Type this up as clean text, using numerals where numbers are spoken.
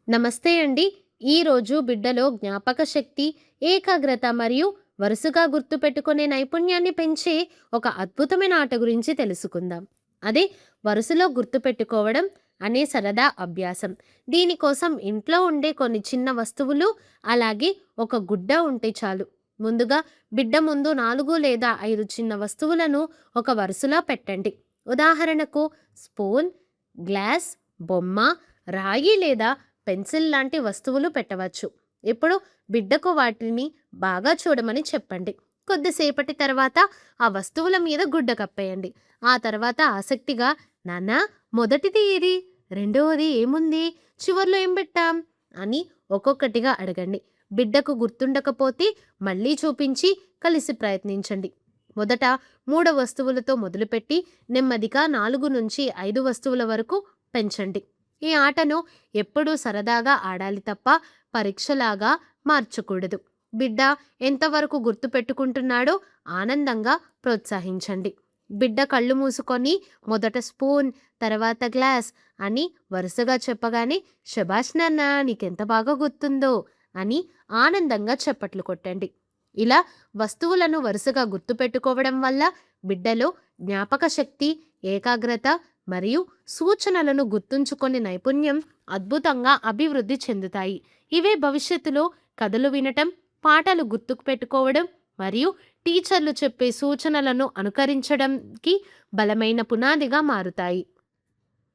నమస్తే అండి. ఈరోజు బిడ్డలో జ్ఞాపక శక్తి, ఏకాగ్రత మరియు వరుసగా గుర్తుపెట్టుకునే నైపుణ్యాన్ని పెంచే ఒక అద్భుతమైన ఆట గురించి తెలుసుకుందాం. అదే వరుసలో గుర్తుపెట్టుకోవడం అనే సరదా అభ్యాసం. దీనికోసం ఇంట్లో ఉండే కొన్ని చిన్న వస్తువులు, అలాగే ఒక గుడ్డ ఉంటే చాలు. ముందుగా బిడ్డ ముందు 4 లేదా 5 చిన్న వస్తువులను ఒక వరుసలో పెట్టండి. ఉదాహరణకు స్పూన్, గ్లాస్, బొమ్మ, రాయి లేదా పెన్సిల్ లాంటి వస్తువులు పెట్టవచ్చు. ఇప్పుడు బిడ్డకు వాటిని బాగా చూడమని చెప్పండి. కొద్దిసేపటి తర్వాత ఆ వస్తువుల మీద గుడ్డ కప్పేయండి. ఆ తర్వాత ఆసక్తిగా, నాన్నా, మొదటిది ఏది, రెండవది ఏముంది, చివర్లో ఏం పెట్టాం అని ఒక్కొక్కటిగా అడగండి. బిడ్డకు గుర్తుండకపోతే మళ్ళీ చూపించి కలిసి ప్రయత్నించండి. మొదట 3 వస్తువులతో మొదలుపెట్టి నెమ్మదిగా 4 నుంచి 5 వస్తువుల వరకు పెంచండి. ఈ ఆటను ఎప్పుడూ సరదాగా ఆడాలి తప్ప పరీక్షలాగా మార్చకూడదు. బిడ్డ ఎంతవరకు గుర్తుపెట్టుకుంటున్నాడో ఆనందంగా ప్రోత్సహించండి. బిడ్డ కళ్ళు మూసుకొని మొదట స్పూన్, తర్వాత గ్లాస్ అని వరుసగా చెప్పగానే శభాష్ నాన్న, నీకెంత బాగా గుర్తుందో అని ఆనందంగా చప్పట్లు కొట్టండి. ఇలా వస్తువులను వరుసగా గుర్తుపెట్టుకోవడం వల్ల బిడ్డలో జ్ఞాపక శక్తి, ఏకాగ్రత మరియు సూచనలను గుర్తుంచుకునే నైపుణ్యం అద్భుతంగా అభివృద్ధి చెందుతాయి. ఇవే భవిష్యత్తులో కథలు వినటం, పాఠాలు గుర్తుకు పెట్టుకోవడం మరియు టీచర్లు చెప్పే సూచనలను అనుకరించడంకి బలమైన పునాదిగా మారుతాయి.